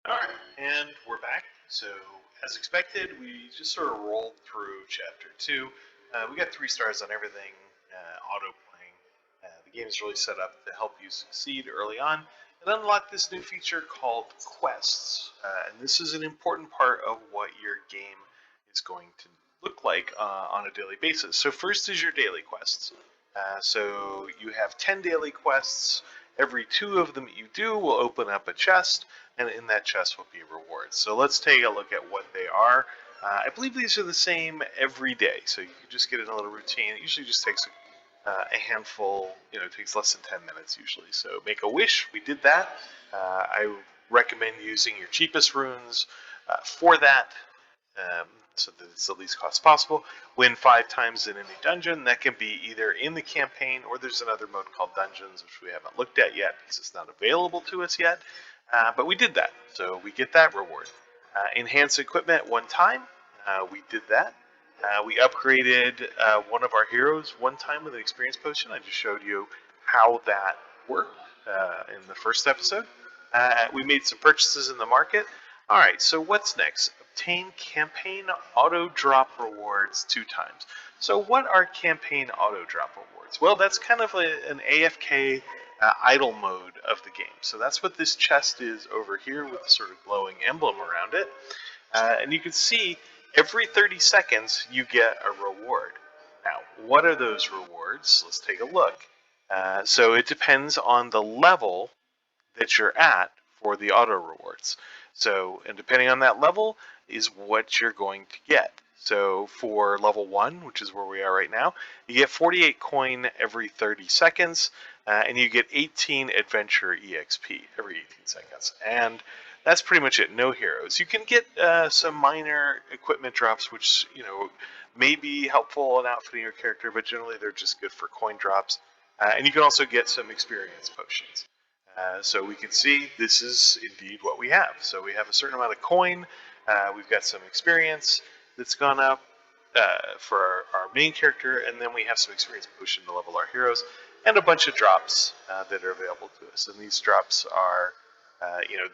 Alright, and we're back. So, as expected, we just sort of rolled through Chapter 2. We got 3 stars on everything, auto-playing. The game is really set up to help you succeed early on, and unlock this new feature called Quests. And this is an important part of what your game is going to look like on a daily basis. So first is your daily quests. So you have 10 daily quests. Every 2 of them you do will open up a chest, and in that chest will be rewards. So let's take a look at what they are. I believe these are the same every day, so you can just get in a little routine. It usually just takes a handful, it takes less than 10 minutes usually. So make a wish, we did that. I recommend using your cheapest runes for that. So that it's the least cost possible. Win 5 times in any dungeon. That can be either in the campaign or there's another mode called Dungeons, which we haven't looked at yet because it's not available to us yet. But we did that, so we get that reward. Enhance equipment 1 time. We did that. We upgraded one of our heroes 1 time with an experience potion. I just showed you how that worked in the first episode. We made some purchases in the market. Alright, so what's next? Obtain campaign auto drop rewards 2 times. So what are campaign auto drop rewards? Well, that's kind of an AFK idle mode of the game. So that's what this chest is over here with the sort of glowing emblem around it. And you can see every 30 seconds you get a reward. Now, what are those rewards? Let's take a look. So it depends on the level that you're at for the auto rewards. So, and depending on that level is what you're going to get. So for level 1, which is where we are right now, you get 48 coin every 30 seconds, and you get 18 adventure EXP every 18 seconds. And that's pretty much it, no heroes. You can get some minor equipment drops, which, may be helpful in outfitting your character, but generally they're just good for coin drops. And you can also get some experience potions. So we can see this is indeed what we have. So we have a certain amount of coin, we've got some experience that's gone up for our main character, and then we have some experience potion to level our heroes, and a bunch of drops that are available to us. And these drops are,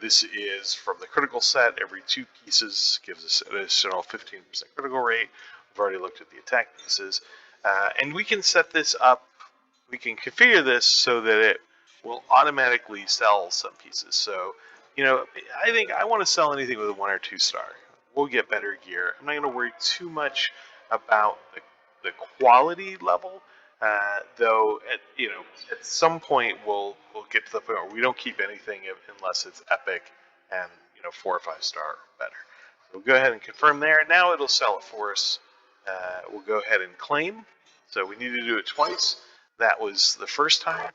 this is from the critical set. Every 2 pieces gives us an additional 15% critical rate. We've already looked at the attack pieces. And we can set this up, we can configure this so that it will automatically sell some pieces. So, I think I want to sell anything with a 1 or 2 star. We'll get better gear. I'm not going to worry too much about the quality level, though. At some point we'll get to the point where we don't keep anything unless it's epic and 4 or 5 star or better. So we'll go ahead and confirm there. Now it'll sell it for us. We'll go ahead and claim. So we need to do it twice. That was the first time.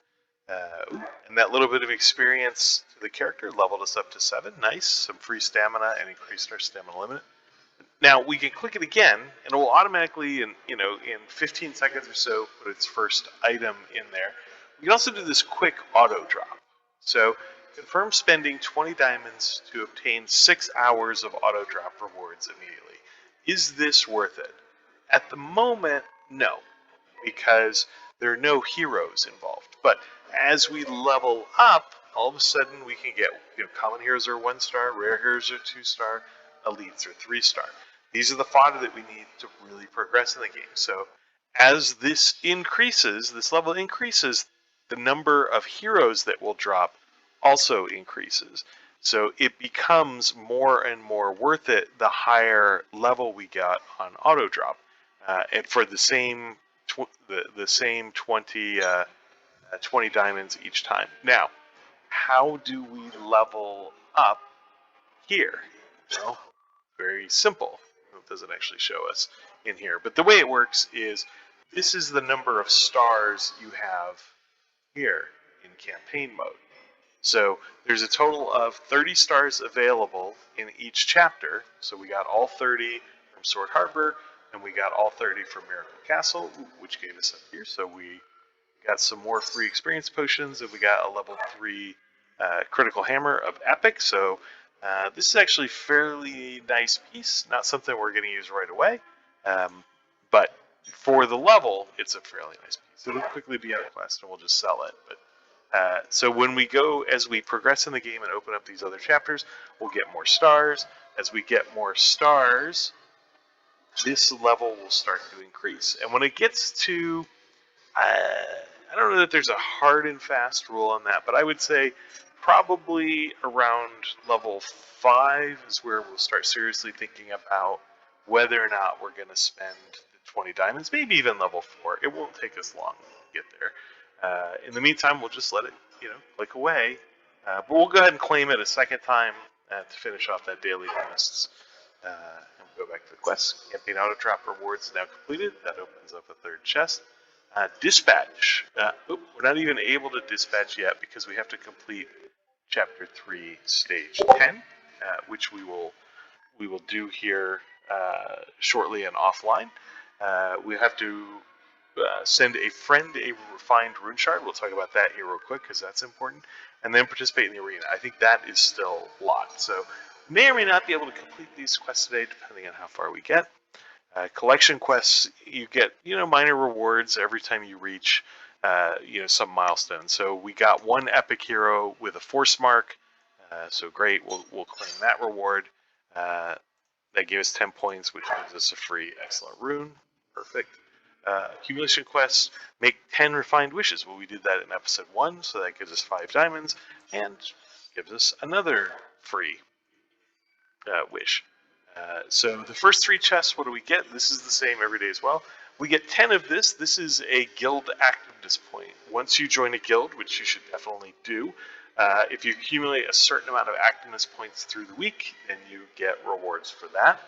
And that little bit of experience to the character leveled us up to 7. Nice. Some free stamina and increased our stamina limit. Now we can click it again, and it will automatically, in 15 seconds or so, put its first item in there. We can also do this quick auto drop. So confirm spending 20 diamonds to obtain 6 hours of auto drop rewards immediately. Is this worth it? At the moment, no, because there are no heroes involved. But as we level up, all of a sudden we can get, common heroes are 1 star, rare heroes are 2 star, elites are 3 star. These are the fodder that we need to really progress in the game. So as this increases, this level increases, the number of heroes that will drop also increases. So it becomes more and more worth it the higher level we got on auto drop. And for the same 20 diamonds each time. Now, how do we level up here? Well, very simple. It doesn't actually show us in here. But the way it works is this is the number of stars you have here in campaign mode. So there's a total of 30 stars available in each chapter. So we got all 30 from Sword Harbor, and we got all 30 from Miracle Castle, which gave us up here. So we got some more free experience potions, and we got a level 3 critical hammer of epic. So this is actually a fairly nice piece, not something we're going to use right away, but for the level, it's a fairly nice piece. It'll quickly be out of quest, and we'll just sell it. But So when we go, as we progress in the game and open up these other chapters, we'll get more stars. As we get more stars, this level will start to increase. And when it gets to, I don't know that there's a hard and fast rule on that, but I would say probably around level 5 is where we'll start seriously thinking about whether or not we're going to spend the 20 diamonds, maybe even level 4. It won't take us long to get there. In the meantime, we'll just let it, click away. But we'll go ahead and claim it a second time to finish off that daily quests. And we'll go back to the quest. Campaign auto drop rewards now completed. That opens up a third chest. Dispatch. We're not even able to dispatch yet because we have to complete Chapter 3, Stage 10, which we will do here shortly and offline. We have to send a friend a refined rune shard. We'll talk about that here real quick because that's important. And then participate in the arena. I think that is still locked. So may or may not be able to complete these quests today depending on how far we get. Collection quests, you get minor rewards every time you reach some milestone. So we got one epic hero with a force mark, so great. We'll claim that reward. That gave us 10 points, which gives us a free excellent rune. Perfect. Accumulation quests, make 10 refined wishes. Well, we did that in episode 1, so that gives us 5 diamonds and gives us another free wish. So the first 3 chests, what do we get? This is the same every day as well. We get 10 of this. This is a guild activeness point. Once you join a guild, which you should definitely do, if you accumulate a certain amount of activeness points through the week, then you get rewards for that.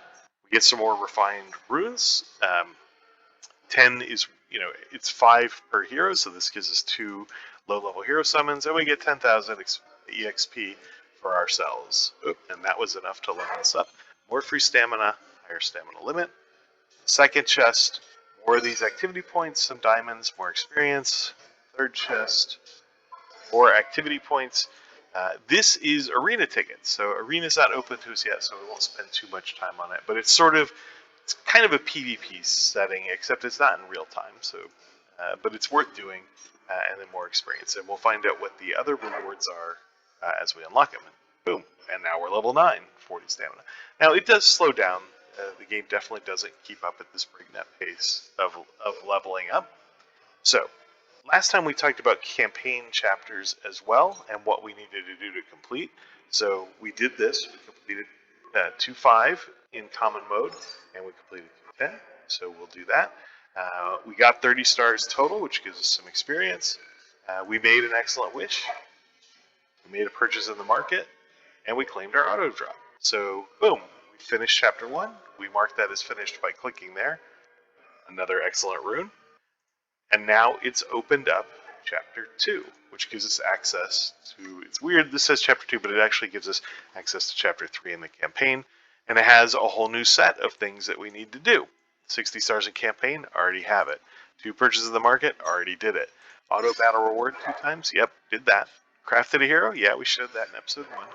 We get some more refined runes. 10 is, it's 5 per hero, so this gives us 2 low-level hero summons, and we get 10,000 EXP for ourselves. And that was enough to level us up. More free stamina, higher stamina limit. Second chest, more of these activity points, some diamonds, more experience. Third chest, more activity points. This is arena tickets. So arena's not open to us yet, so we won't spend too much time on it. But it's kind of a PvP setting, except it's not in real time. So, but it's worth doing, and then more experience. And we'll find out what the other rewards are as we unlock them. Boom. And now we're level 9, 40 stamina. Now, it does slow down. The game definitely doesn't keep up at this breakneck pace of leveling up. So, last time we talked about campaign chapters as well, and what we needed to do to complete. So, we did this. We completed 2.5 in common mode, and we completed 2.10. So, we'll do that. We got 30 stars total, which gives us some experience. We made an excellent wish. We made a purchase in the market, and we claimed our auto drop. So, boom, we finished Chapter 1. We marked that as finished by clicking there. Another excellent rune. And now it's opened up Chapter 2, which gives us access to, it's weird, this says Chapter 2, but it actually gives us access to Chapter 3 in the campaign. And it has a whole new set of things that we need to do. 60 stars in campaign, already have it. 2 purchases in the market, already did it. Auto battle reward 2 times, yep, did that. Crafted a hero, yeah, we showed that in episode 1.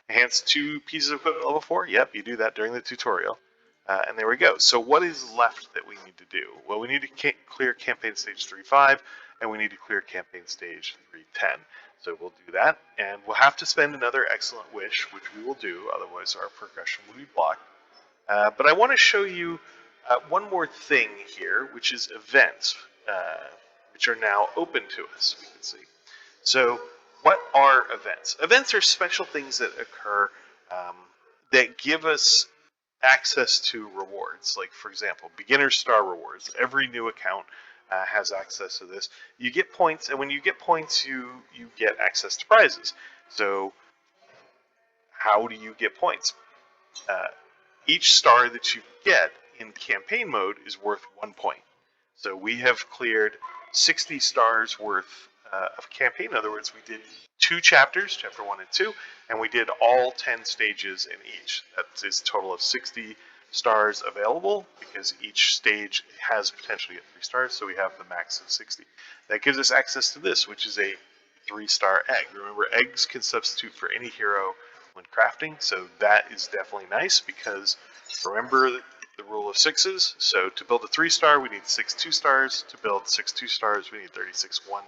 Enhanced 2 pieces of equipment level 4, yep, you do that during the tutorial. And there we go. So what is left that we need to do? Well, we need to clear campaign stage 3.5, and we need to clear campaign stage 3.10. So we'll do that, and we'll have to spend another excellent wish, which we will do, otherwise our progression will be blocked. But I want to show you one more thing here, which is events, which are now open to us, we can see. So what are events? Events are special things that occur that give us access to rewards. Like, for example, beginner star rewards. Every new account has access to this. You get points, and when you get points, you get access to prizes. So how do you get points? Each star that you get in campaign mode is worth 1 point. So we have cleared 60 stars worth of campaign. In other words, we did 2 chapters, chapter 1 and 2, and we did all 10 stages in each. That is a total of 60 stars available, because each stage has potentially 3 stars, so we have the max of 60. That gives us access to this, which is a 3-star egg. Remember, eggs can substitute for any hero when crafting, so that is definitely nice, because remember the rule of 6s. So to build a 3-star, we need 6 2-stars. To build 6 2-stars, we need 36 1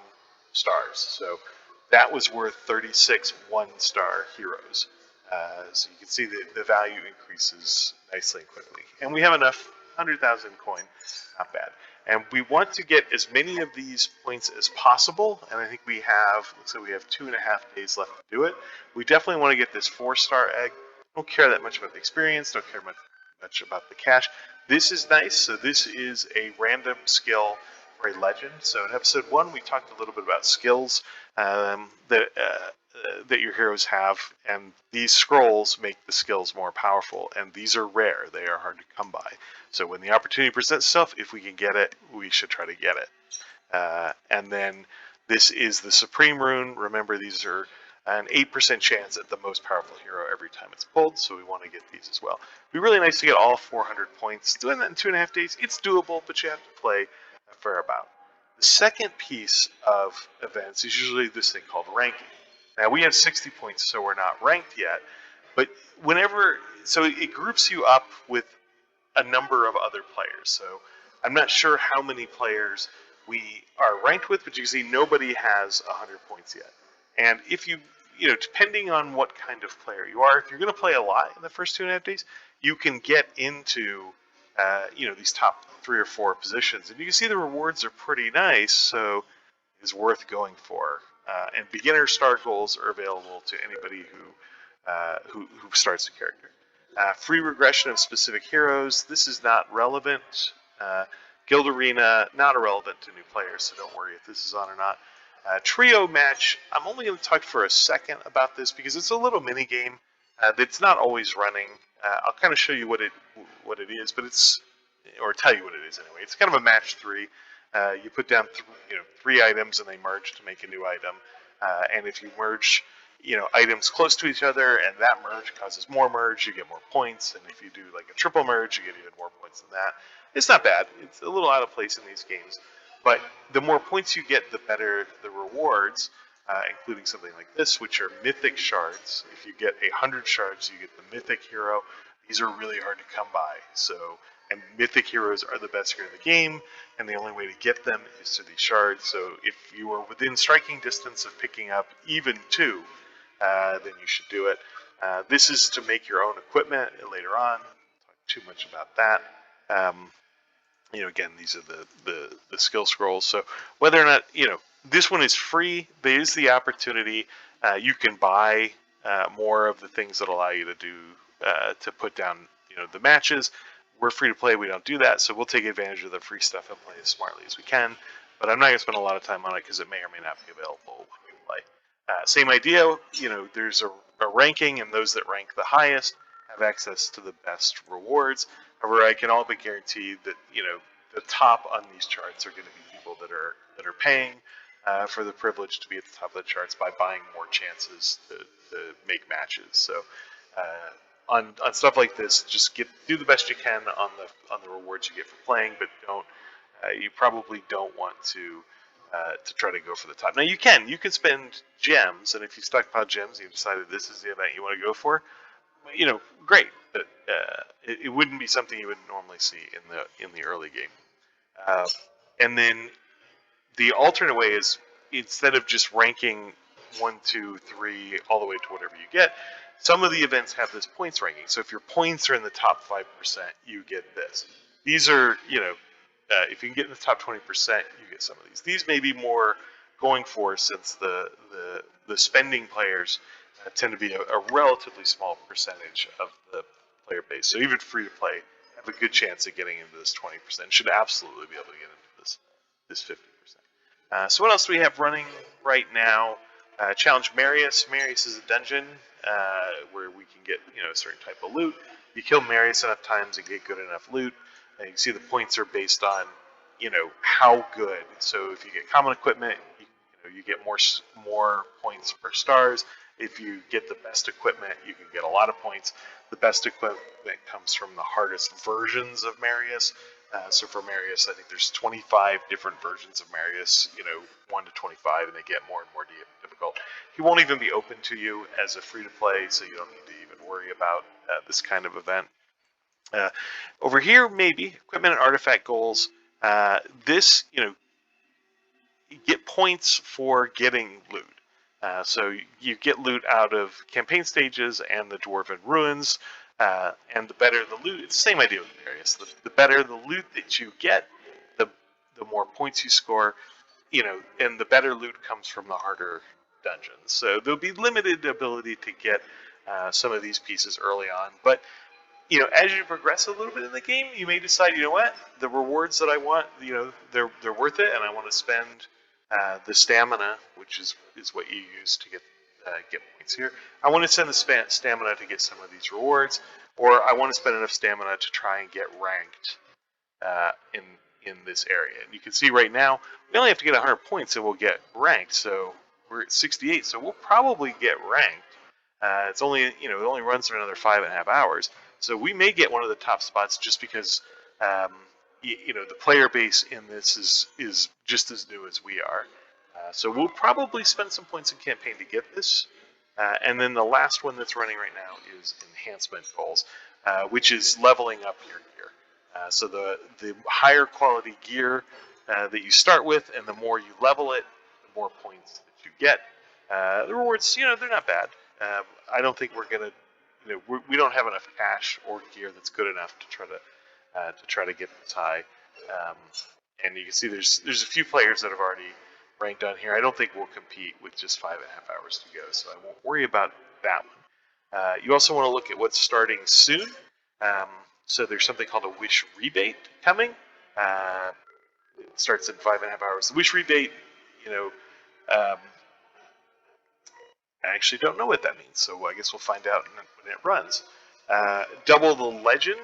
stars. So that was worth 36 one-star heroes. So you can see the value increases nicely and quickly. And we have enough, 100,000 coin, not bad. And we want to get as many of these points as possible, and I think we have, looks like we have 2.5 days left to do it. We definitely want to get this 4-star egg. Don't care that much about the experience, don't care much about the cash. This is nice, so this is a random skill for a legend. So in episode 1, we talked a little bit about skills that your heroes have, and these scrolls make the skills more powerful, and these are rare. They are hard to come by. So when the opportunity presents itself, if we can get it, we should try to get it. And then this is the Supreme Rune. Remember, these are an 8% chance at the most powerful hero every time it's pulled, so we want to get these as well. It'd be really nice to get all 400 points. Doing that in 2.5 days, it's doable, but you have to play a fair amount. The second piece of events is usually this thing called ranking. Now, we have 60 points, so we're not ranked yet, but so it groups you up with a number of other players. So I'm not sure how many players we are ranked with, but you can see nobody has 100 points yet. And if you depending on what kind of player you are, if you're going to play a lot in the first 2.5 days, you can get into these top 3 or 4 positions, and you can see the rewards are pretty nice, so it's worth going for. And beginner start goals are available to anybody who starts the character. Free regression of specific heroes. This is not relevant. Guild Arena, not irrelevant to new players, so don't worry if this is on or not. Trio match. I'm only going to talk for a second about this because it's a little mini game that's not always running. I'll kind of show you what it is, but or tell you what it is anyway. It's kind of a match 3. You put down 3 items and they merge to make a new item. And if you merge items close to each other and that merge causes more merge, you get more points. And if you do like a triple merge, you get even more points than that. It's not bad. It's a little out of place in these games. But the more points you get, the better the rewards, including something like this, which are mythic shards. If you get 100 shards, you get the mythic hero. These are really hard to come by. And mythic heroes are the best hero in the game, and the only way to get them is through these shards. So if you are within striking distance of picking up even 2, then you should do it. This is to make your own equipment later on. Talk too much about that. Again, these are the skill scrolls. So whether or not, this one is free, there is the opportunity. You can buy more of the things that allow you to do, to put down, the matches. We're free to play, we don't do that, so we'll take advantage of the free stuff and play as smartly as we can. But I'm not going to spend a lot of time on it because it may or may not be available when we play. Same idea, there's a ranking, and those that rank the highest have access to the best rewards. However, I can all but guarantee that the top on these charts are going to be people that are paying for the privilege to be at the top of the charts by buying more chances to make matches. So on stuff like this, just do the best you can on the rewards you get for playing, but you probably don't want to try to go for the top. Now you can spend gems, and if you stockpile gems, and you decided this is the event you want to go for, great. But it wouldn't be something you would normally see in the early game. And then the alternate way is, instead of just ranking 1, 2, 3 all the way to whatever you get, some of the events have this points ranking. So if your points are in the top 5%, you get this. These are, if you can get in the top 20%, you get some of these. These may be more going for, since the spending players tend to be a relatively small percentage of the player base. So even free to play have a good chance of getting into this 20%. Should absolutely be able to get into this 50%. So what else do we have running right now? Challenge Marius. Marius is a dungeon where we can get a certain type of loot. You kill Marius enough times and get good enough loot. And you can see the points are based on how good. So if you get common equipment, you get more points per stars. If you get the best equipment, you can get a lot of points. The best equipment comes from the hardest versions of Marius. So for Marius, I think there's 25 different versions of Marius, 1 to 25, and they get more and more difficult. He won't even be open to you as a free-to-play, so you don't need to even worry about this kind of event. Over here, maybe, equipment and artifact goals. This, you get points for getting loot. So you get loot out of campaign stages and the Dwarven Ruins, and the better the loot, it's the same idea with Darius. The better the loot that you get, the more points you score, and the better loot comes from the harder dungeons. So there'll be limited ability to get some of these pieces early on, but as you progress a little bit in the game, you may decide, what, the rewards that I want, they're worth it, and I want to spend the stamina, which is what you use to get points here. I want to spend the stamina to get some of these rewards, or I want to spend enough stamina to try and get ranked in this area. And you can see right now, we only have to get 100 points and we'll get ranked. So we're at 68, so we'll probably get ranked. It's only, it only runs for another 5.5 hours. So we may get one of the top spots just because, the player base in this is just as new as we are. So we'll probably spend some points in campaign to get this. And then the last one that's running right now is enhancement goals, which is leveling up your gear. So the higher quality gear that you start with, and the more you level it, the more points that you get. The rewards, they're not bad. I don't think we're gonna, we don't have enough cash or gear that's good enough to try to get this high. And you can see there's a few players that have already ranked on here. I don't think we'll compete with just 5.5 hours to go, so I won't worry about that one. You also want to look at what's starting soon. So there's something called a wish rebate coming. It starts in 5.5 hours. The wish rebate, I actually don't know what that means, so I guess we'll find out when it runs. Double the legend.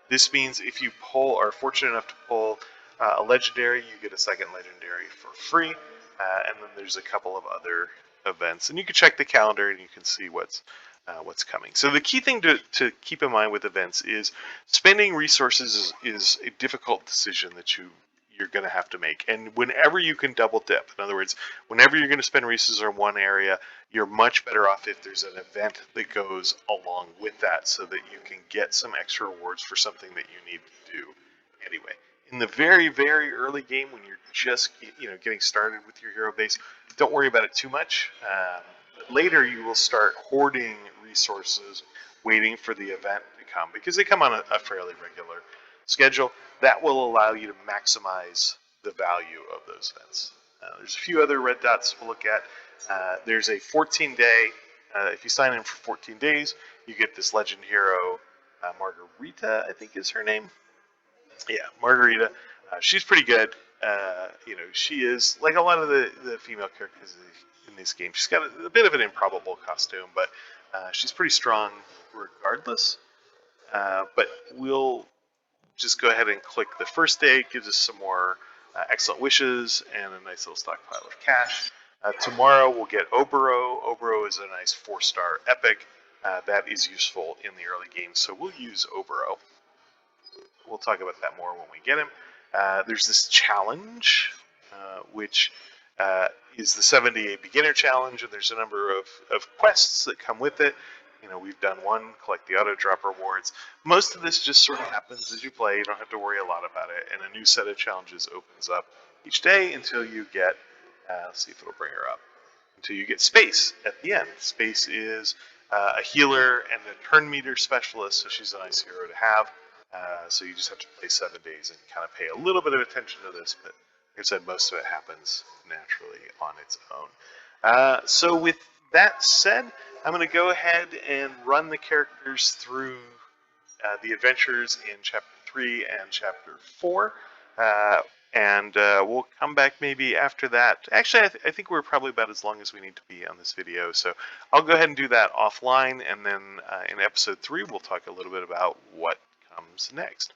This means if you are fortunate enough to pull a legendary, you get a second legendary for free. And then there's a couple of other events, and you can check the calendar and you can see what's coming. So the key thing to keep in mind with events is spending resources is a difficult decision that you're going to have to make. And whenever you can double dip, in other words, whenever you're going to spend resources in one area, you're much better off if there's an event that goes along with that so that you can get some extra rewards for something that you need to do anyway. In the very, very early game, when you're just getting started with your hero base, don't worry about it too much. But later, you will start hoarding resources, waiting for the event to come, because they come on a fairly regular schedule. That will allow you to maximize the value of those events. There's a few other red dots we'll look at. There's a 14-day. If you sign in for 14 days, you get this legend hero, Margarita, I think is her name. Yeah, Margarita. She's pretty good. She is like a lot of the female characters in this game. She's got a bit of an improbable costume, but she's pretty strong regardless. But we'll just go ahead and click the first day. It gives us some more excellent wishes and a nice little stockpile of cash. Tomorrow we'll get Oboro. Oboro is a nice 4-star epic that is useful in the early game, so we'll use Oboro. We'll talk about that more when we get him. There's this challenge, which is the 7-day beginner challenge, and there's a number of quests that come with it. We've done one, collect the auto drop rewards. Most of this just sort of happens as you play. You don't have to worry a lot about it, and a new set of challenges opens up each day until you get, let's see if it'll bring her up, until you get Space at the end. Space is a healer and a turn meter specialist, so she's a nice hero to have. So you just have to play 7 days and kind of pay a little bit of attention to this, but like I said, most of it happens naturally on its own. So with that said, I'm going to go ahead and run the characters through the adventures in Chapter 3 and Chapter 4, and we'll come back maybe after that. Actually, I think we're probably about as long as we need to be on this video, so I'll go ahead and do that offline, and then in Episode 3, we'll talk a little bit about what comes next.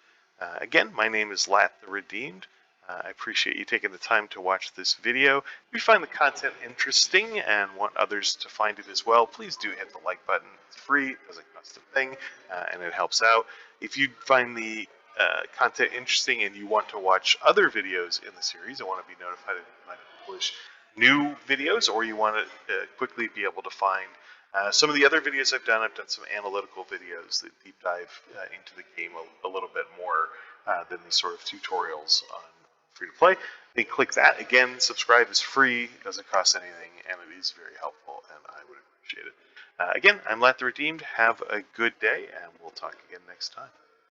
Again, my name is Lat the Redeemed. I appreciate you taking the time to watch this video. If you find the content interesting and want others to find it as well, please do hit the like button. It's free, it doesn't cost a thing, and it helps out. If you find the content interesting and you want to watch other videos in the series and want to be notified when I publish new videos, or you want to quickly be able to find some of the other videos I've done some analytical videos that deep dive into the game a little bit more than these sort of tutorials on free to play. Then click that. Again, subscribe is free, it doesn't cost anything, and it is very helpful, and I would appreciate it. Again, I'm Lat the Redeemed. Have a good day, and we'll talk again next time.